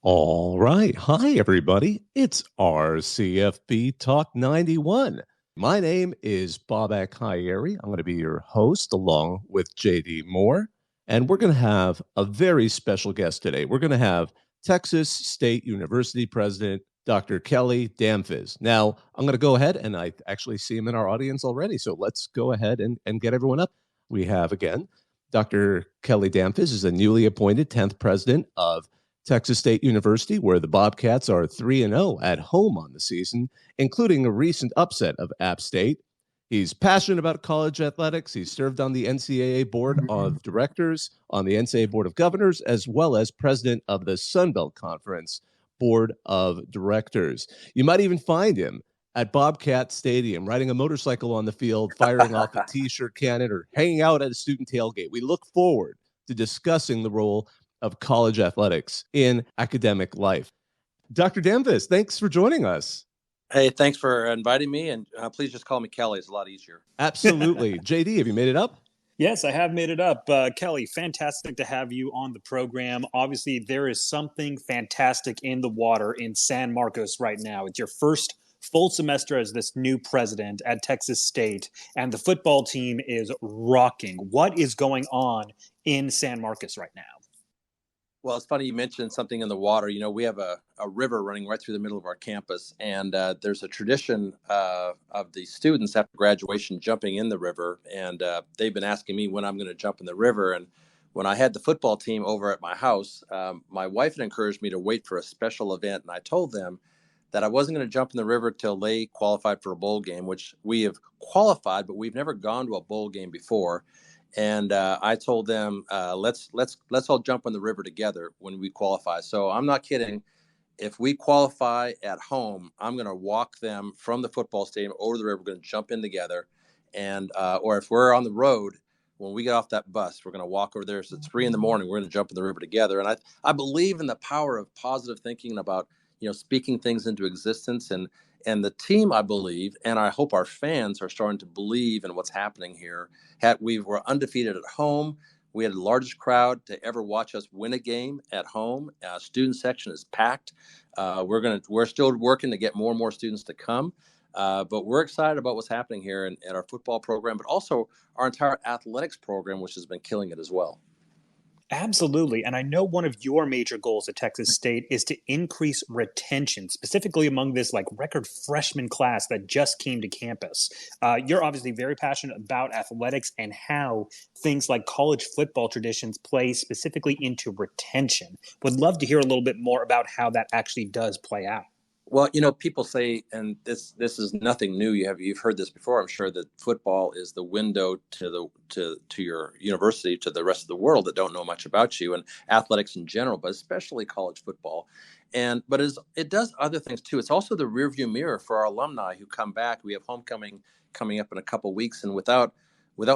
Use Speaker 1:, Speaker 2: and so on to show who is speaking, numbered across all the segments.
Speaker 1: All right. Hi, everybody. It's our CFB Talk 91. My name is Bobak Hyeri. I'm going to be your host along with JD Moore. And we're going to have a very special guest today. We're going to have Texas State University President Dr. Kelly Damphousse. Now, I'm going to go ahead and I actually see him in our audience already. So let's go ahead and get everyone up. We have again, Dr. Kelly Damphousse is a newly appointed 10th president of Texas State University, where the Bobcats are 3-0 at home on the season, including a recent upset of App State. He's passionate about college athletics. He's served on the NCAA Board of Directors, on the NCAA Board of Governors, as well as president of the Sun Belt Conference Board of Directors. You might even find him at Bobcat Stadium, riding a motorcycle on the field, firing off a T-shirt cannon, or hanging out at a student tailgate. We look forward to discussing the role of college athletics in academic life. Dr. Damphousse, thanks for joining us.
Speaker 2: Hey, thanks for inviting me, and please just call me Kelly. It's a lot easier.
Speaker 1: Absolutely. JD, have you made it up?
Speaker 3: Yes, I have made it up. Kelly, fantastic to have you on the program. Obviously, there is something fantastic in the water in San Marcos right now. It's your first full semester as this new president at Texas State, and the football team is rocking. What is going on in San Marcos right now?
Speaker 2: Well, it's funny you mentioned something in the water. You know, we have a river running right through the middle of our campus, and there's a tradition of the students after graduation jumping in the river, and they've been asking me when I'm going to jump in the river. And when I had the football team over at my house, my wife had encouraged me to wait for a special event, and I told them that I wasn't going to jump in the river till they qualified for a bowl game, which we have qualified, but we've never gone to a bowl game before. And I told them, let's all jump in the river together when we qualify. So I'm not kidding. If we qualify at home, I'm going to walk them from the football stadium over the river. We're going to jump in together. And or if we're on the road, when we get off that bus, we're going to walk over there. So it's 3 a.m. We're going to jump in the river together. And I believe in the power of positive thinking about, speaking things into existence. And the team, I believe, and I hope our fans are starting to believe in what's happening here. We were undefeated at home. We had the largest crowd to ever watch us win a game at home. Student section is packed. We're still working to get more and more students to come. But we're excited about what's happening here in our football program, but also our entire athletics program, which has been killing it as well.
Speaker 3: Absolutely. And I know one of your major goals at Texas State is to increase retention, specifically among this record freshman class that just came to campus. You're obviously very passionate about athletics and how things like college football traditions play specifically into retention. Would love to hear a little bit more about how that actually does play out.
Speaker 2: Well, people say, and this is nothing new. You've heard this before, I'm sure, that football is the window to your university, to the rest of the world that don't know much about you, and athletics in general, but especially college football. But it does other things too. It's also the rearview mirror for our alumni who come back. We have homecoming coming up in a couple of weeks, and without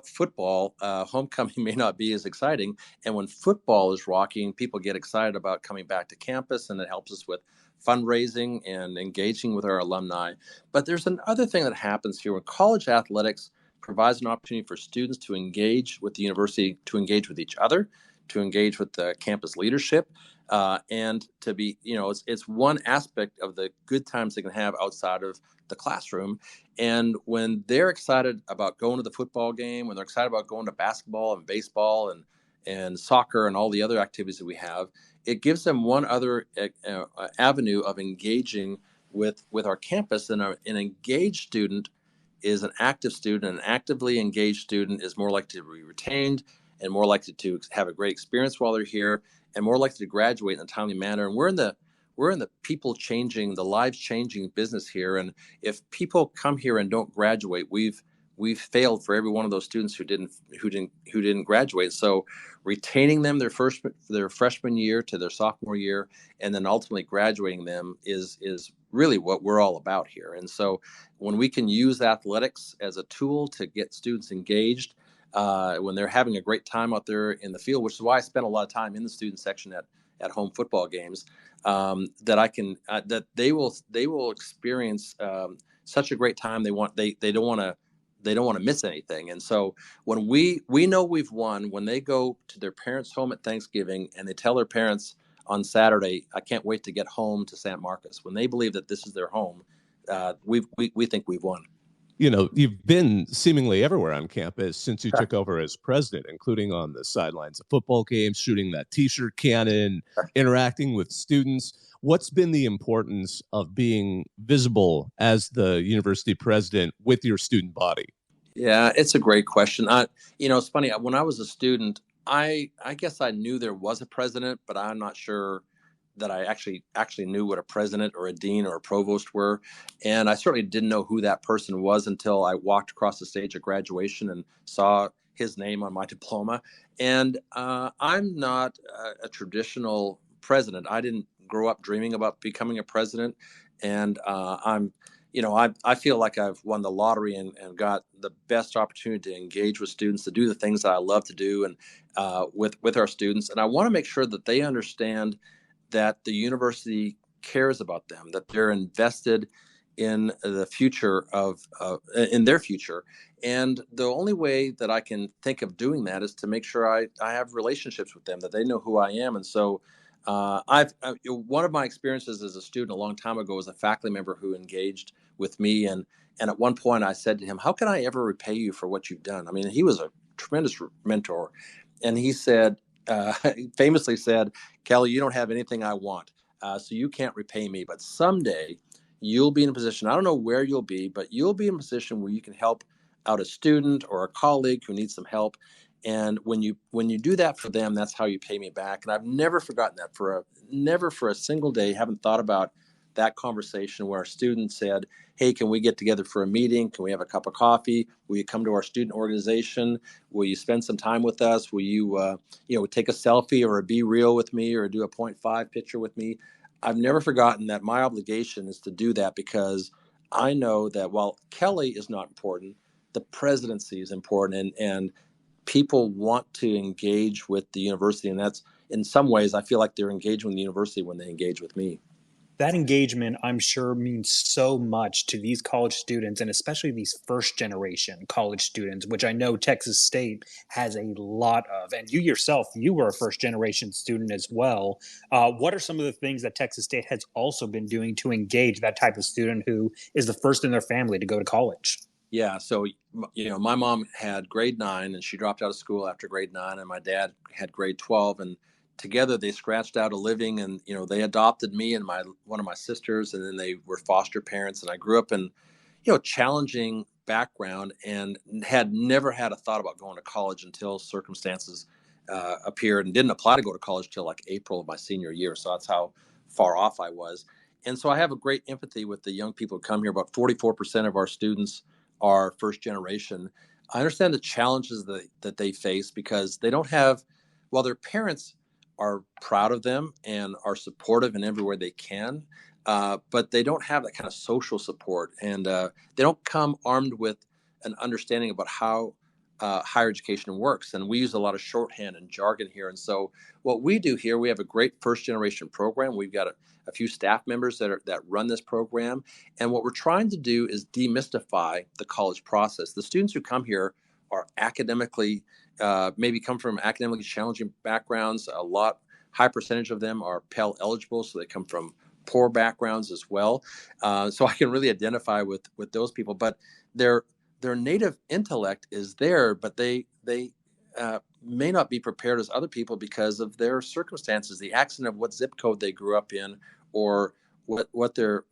Speaker 2: football, homecoming may not be as exciting. And when football is rocking, people get excited about coming back to campus, and it helps us with fundraising and engaging with our alumni. But there's another thing that happens here when college athletics provides an opportunity for students to engage with the university, to engage with each other, to engage with the campus leadership, and to be, it's one aspect of the good times they can have outside of the classroom. And when they're excited about going to the football game, when they're excited about going to basketball and baseball and soccer and all the other activities that we have, it gives them one other avenue of engaging with our campus. And an engaged student is an active student. An actively engaged student is more likely to be retained and more likely to have a great experience while they're here and more likely to graduate in a timely manner. And we're in the people changing, the lives changing business here. And if people come here and don't graduate, we've failed for every one of those students who didn't graduate. So retaining them their freshman year to their sophomore year, and then ultimately graduating them is really what we're all about here. And so when we can use athletics as a tool to get students engaged, when they're having a great time out there in the field, which is why I spend a lot of time in the student section at home football games, that they will experience such a great time. They don't want to miss anything. And so when we know we've won, when they go to their parents' home at Thanksgiving and they tell their parents, on Saturday, I can't wait to get home to San Marcos. When they believe that this is their home, we think we've won.
Speaker 1: You know, you've been seemingly everywhere on campus since you took over as president, including on the sidelines of football games, shooting that T-shirt cannon, interacting with students. What's been the importance of being visible as the university president with your student body?
Speaker 2: Yeah, it's a great question. It's funny. When I was a student, I guess I knew there was a president, but I'm not sure that I actually knew what a president or a dean or a provost were. And I certainly didn't know who that person was until I walked across the stage at graduation and saw his name on my diploma. And I'm not a traditional president. I didn't grow up dreaming about becoming a president, and I feel like I've won the lottery and got the best opportunity to engage with students, to do the things that I love to do, and with our students. And I want to make sure that they understand that the university cares about them, that they're invested in the future in their future. And the only way that I can think of doing that is to make sure I have relationships with them, that they know who I am. And so one of my experiences as a student a long time ago was a faculty member who engaged with me. And at one point I said to him, how can I ever repay you for what you've done? I mean, he was a tremendous mentor. And he said, famously said, Kelly, you don't have anything I want, so you can't repay me. But someday you'll be in a position, I don't know where you'll be, but you'll be in a position where you can help out a student or a colleague who needs some help. And when you do that for them, that's how you pay me back. And I've never forgotten that. Never for a single day haven't thought about that conversation where a student said, hey, can we get together for a meeting? Can we have a cup of coffee? Will you come to our student organization? Will you spend some time with us? Will you, take a selfie or a be real with me or do a 0.5 picture with me? I've never forgotten that my obligation is to do that, because I know that while Kelly is not important, the presidency is important, and people want to engage with the university. And that's, in some ways, I feel like they're engaging with the university when they engage with me.
Speaker 3: That engagement, I'm sure, means so much to these college students, and especially these first generation college students, which I know Texas State has a lot of. And you yourself, you were a first generation student as well. What are some of the things that Texas State has also been doing to engage that type of student who is the first in their family to go to college?
Speaker 2: Yeah. So, my mom had grade 9 and she dropped out of school after grade 9, and my dad had grade 12, and together they scratched out a living, and, they adopted me and one of my sisters, and then they were foster parents. And I grew up in, challenging background, and had never had a thought about going to college until circumstances appeared, and didn't apply to go to college till like April of my senior year. So that's how far off I was. And so I have a great empathy with the young people who come here. About 44% of our students are first generation. I understand the challenges that they face, because they don't have, while their parents are proud of them and are supportive in everywhere they can, but they don't have that kind of social support, and they don't come armed with an understanding about how higher education works. And we use a lot of shorthand and jargon here. And so what we do here, we have a great first generation program. We've got a few staff members that run this program. And what we're trying to do is demystify the college process. The students who come here are academically, maybe come from academically challenging backgrounds. High percentage of them are Pell eligible, so they come from poor backgrounds as well. So I can really identify with those people. But their native intellect is there, but they may not be prepared as other people because of their circumstances, the accent of what zip code they grew up in, or what their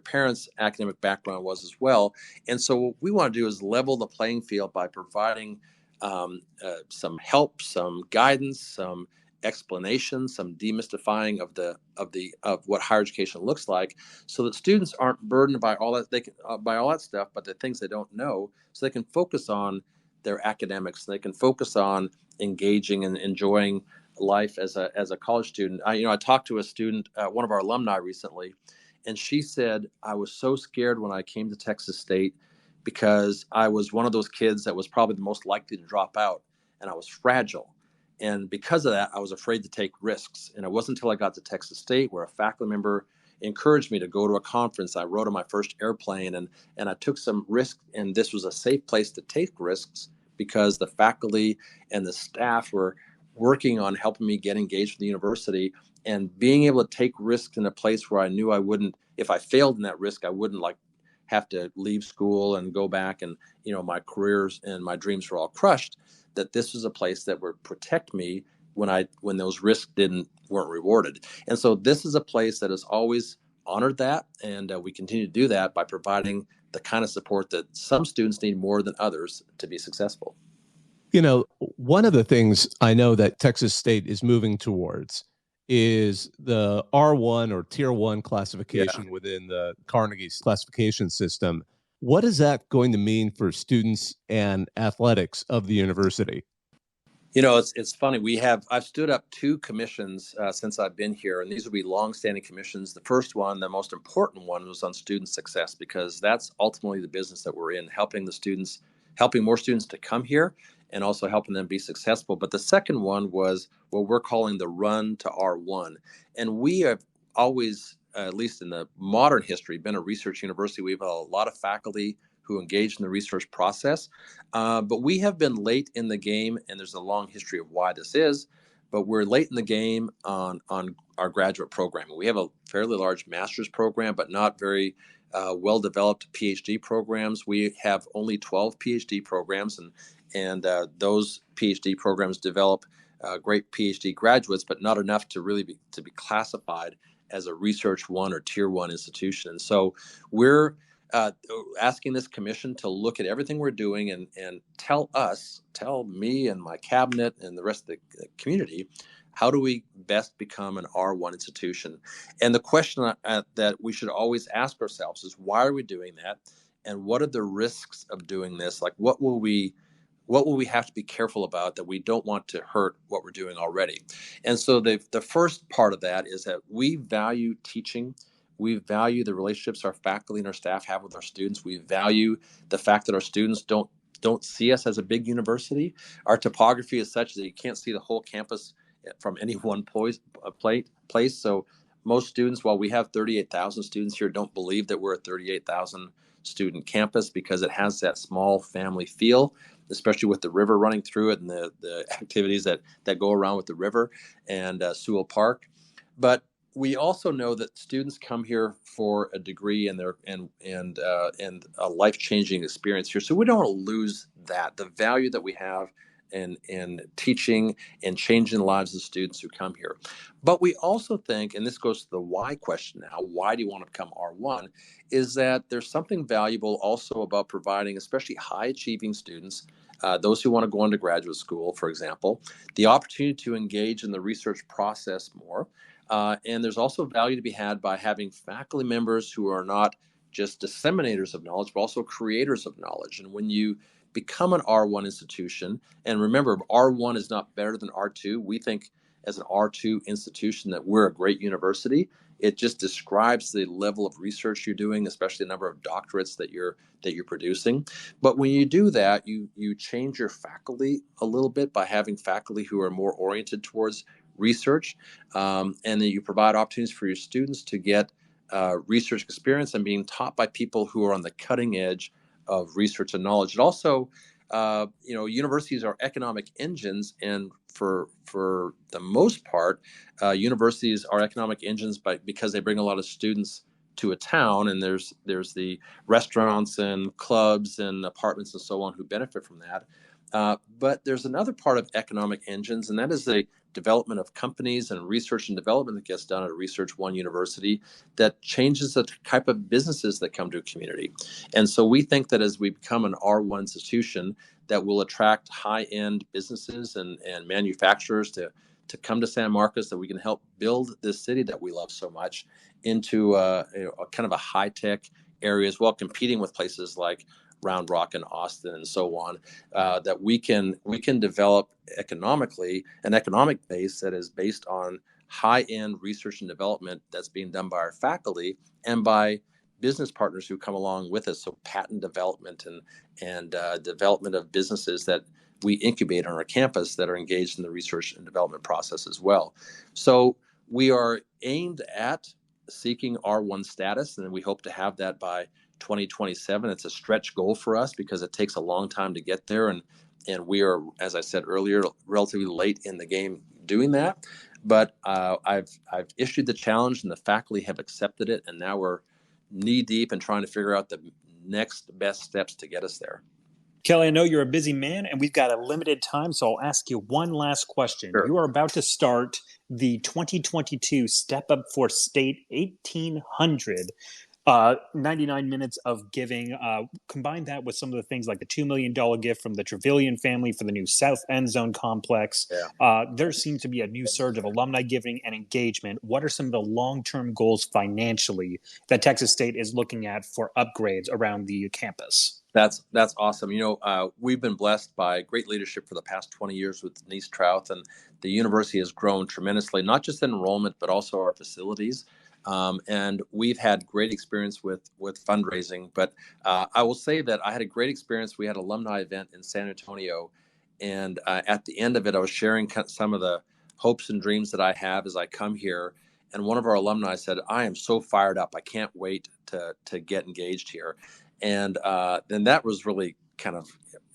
Speaker 2: parents' academic background was as well. And so what we want to do is level the playing field by providing some help, some guidance, some explanation, some demystifying of what higher education looks like, so that students aren't burdened by all that stuff, but the things they don't know, so they can focus on their academics. They can focus on engaging and enjoying life as a college student. I talked to a student, one of our alumni recently, and she said, I was so scared when I came to Texas State, because I was one of those kids that was probably the most likely to drop out, and I was fragile. And because of that, I was afraid to take risks. And it wasn't until I got to Texas State, where a faculty member encouraged me to go to a conference. I rode on my first airplane, and I took some risks. And this was a safe place to take risks, because the faculty and the staff were working on helping me get engaged with the university. and being able to take risks in a place where I knew I wouldn't, if I failed in that risk, I wouldn't like have to leave school and go back and, my careers and my dreams were all crushed, that this was a place that would protect me when those risks weren't rewarded. And so this is a place that has always honored that. And we continue to do that by providing the kind of support that some students need more than others to be successful.
Speaker 1: One of the things I know that Texas State is moving towards is the R1 or Tier 1 classification within the Carnegie's classification system. What is that going to mean for students and athletics of the university?
Speaker 2: It's funny. I've stood up 2 commissions since I've been here, and these will be longstanding commissions. The first one, the most important one, was on student success, because that's ultimately the business that we're in, helping more students to come here and also helping them be successful. But the second one was what we're calling the run to R1. And we have always, at least in the modern history, been a research university. We have a lot of faculty who engage in the research process. But we have been late in the game, and there's a long history of why this is, but we're late in the game on our graduate program. We have a fairly large master's program, but not very well-developed PhD programs. We have only 12 PhD programs, and those PhD programs develop great PhD graduates, but not enough to really be classified as a Research 1 or Tier 1 institution. And so we're asking this commission to look at everything we're doing and tell me and my cabinet and the rest of the community, how do we best become an R1 institution? And the question that we should always ask ourselves is, why are we doing that? And what are the risks of doing this? Like, what will we have to be careful about that we don't want to hurt what we're doing already? And so the first part of that is that we value teaching. We value the relationships our faculty and our staff have with our students. We value the fact that our students don't see us as a big university. Our topography is such that you can't see the whole campus from any one place. So most students, while we have 38,000 students here, don't believe that we're a 38,000 student campus, because it has that small family feel, especially with the river running through it and the activities that go around with the river and Sewell Park. But we also know that students come here for a degree and a life-changing experience here. So we don't want to lose the value that we have in teaching and changing the lives of students who come here. But we also think, and this goes to the why question now, why do you want to become R1, is that there's something valuable also about providing, especially high-achieving students, those who want to go into graduate school, for example, the opportunity to engage in the research process more. And there's also value to be had by having faculty members who are not just disseminators of knowledge, but also creators of knowledge. And when you become an R1 institution, and remember, R1 is not better than R2. We think as an R2 institution that we're a great university. It just describes the level of research you're doing, especially the number of doctorates that you're producing. But when you do that, you change your faculty a little bit by having faculty who are more oriented towards research, and then you provide opportunities for your students to get research experience and being taught by people who are on the cutting edge of research and knowledge. It also, universities are economic engines, and for the most part, universities are economic engines because they bring a lot of students to a town, and there's the restaurants and clubs and apartments and so on who benefit from that. But there's another part of economic engines, and that is the development of companies and research and development that gets done at a Research 1 university that changes the type of businesses that come to a community. And so we think that as we become an R1 institution, that will attract high-end businesses and manufacturers to come to San Marcos, that we can help build this city that we love so much into a kind of a high-tech area as well, competing with places like Round Rock and Austin and so on, that we can develop economically an economic base that is based on high-end research and development that's being done by our faculty and by business partners who come along with us. So patent development and development of businesses that we incubate on our campus that are engaged in the research and development process as well. So we are aimed at seeking R1 status, and we hope to have that by 2027. It's a stretch goal for us because it takes a long time to get there, and we are, as I said earlier, relatively late in the game doing that. But I've issued the challenge, and the faculty have accepted it, and now we're knee deep in trying to figure out the next best steps to get us there.
Speaker 3: Kelly, I know you're a busy man, and we've got a limited time, so I'll ask you one last question.
Speaker 2: Sure.
Speaker 3: You are about to start the 2022 Step Up for State 1800. 99 minutes of giving. Combine that with some of the things like the $2 million gift from the Trevelyan family for the new South End Zone complex.
Speaker 2: Yeah.
Speaker 3: There seems to be a new surge of alumni giving and engagement. What are some of the long-term goals financially that Texas State is looking at for upgrades around the campus?
Speaker 2: That's awesome. We've been blessed by great leadership for the past 20 years with Denise Trouth, and the university has grown tremendously, not just in enrollment, but also our facilities. And we've had great experience with fundraising. But I will say that I had a great experience. We had an alumni event in San Antonio, and at the end of it, I was sharing some of the hopes and dreams that I have as I come here. And one of our alumni said, "I am so fired up. I can't wait to get engaged here." And then that was really kind of,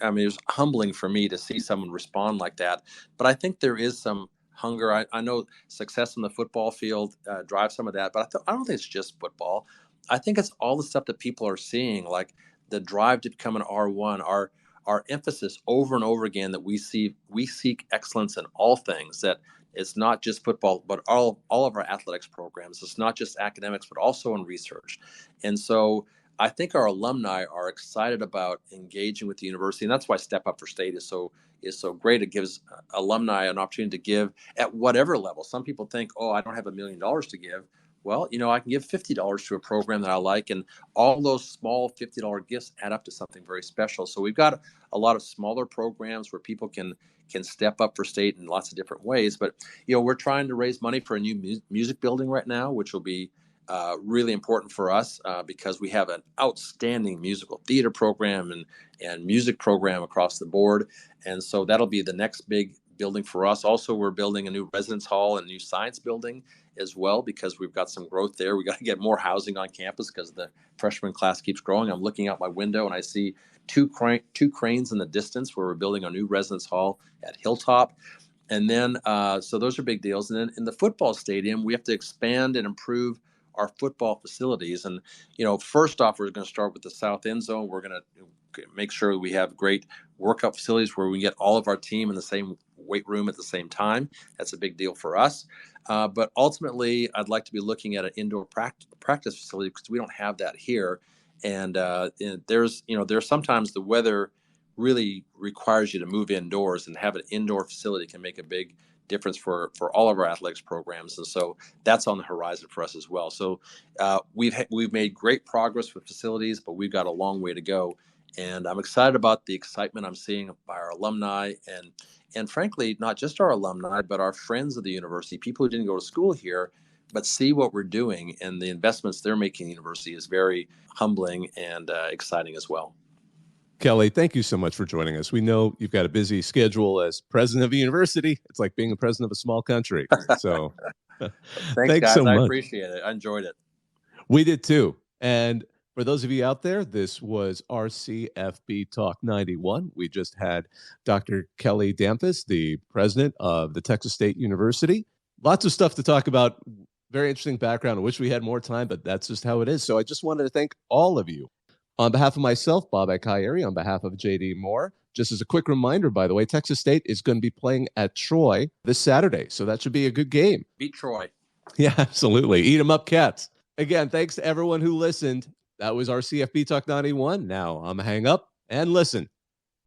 Speaker 2: it was humbling for me to see someone respond like that. But I think there is some hunger. I know success in the football field drives some of that, but I don't think it's just football. I think it's all the stuff that people are seeing, like the drive to become an R1, our emphasis over and over again that we seek excellence in all things, that it's not just football, but all of our athletics programs. It's not just academics, but also in research. And so I think our alumni are excited about engaging with the university, and that's why Step Up for State is so great. It gives alumni an opportunity to give at whatever level. Some people think, "Oh, I don't have $1 million to give." Well, I can give $50 to a program that I like, and all those small $50 gifts add up to something very special. So we've got a lot of smaller programs where people can step up for state in lots of different ways. But we're trying to raise money for a new music building right now, which will be really important for us because we have an outstanding musical theater program and music program across the board. And so that'll be the next big building for us. Also, we're building a new residence hall and a new science building as well, because we've got some growth there. We got to get more housing on campus because the freshman class keeps growing. I'm looking out my window and I see two cranes in the distance where we're building a new residence hall at Hilltop. And then, so those are big deals. And then in the football stadium, we have to expand and improve our football facilities. And, first off, we're going to start with the South End Zone. We're going to make sure we have great workout facilities where we get all of our team in the same weight room at the same time. That's a big deal for us. But ultimately, I'd like to be looking at an indoor practice facility because we don't have that here. And there's sometimes the weather really requires you to move indoors, and have an indoor facility can make a big difference for all of our athletics programs. And so that's on the horizon for us as well. So we've made great progress with facilities, but we've got a long way to go. And I'm excited about the excitement I'm seeing by our alumni, and frankly, not just our alumni, but our friends of the university, people who didn't go to school here, but see what we're doing, and the investments they're making in the university is very humbling and exciting as well.
Speaker 1: Kelly, thank you so much for joining us. We know you've got a busy schedule as president of a university. It's like being a president of a small country. So
Speaker 2: thanks guys.
Speaker 1: so much.
Speaker 2: I appreciate it. I enjoyed it.
Speaker 1: We did too. And for those of you out there, this was our CFB Talk 91. We just had Dr. Kelly Damphousse, the president of the Texas State University. Lots of stuff to talk about. Very interesting background. I wish we had more time, but that's just how it is. So I just wanted to thank all of you. On behalf of myself, Bob Akayeri, on behalf of JD Moore, just as a quick reminder, by the way, Texas State is going to be playing at Troy this Saturday. So that should be a good game.
Speaker 2: Beat Troy.
Speaker 1: Yeah, absolutely. Eat 'em up, Cats. Again, thanks to everyone who listened. That was our CFB Talk 91. Now I'm hang up and listen.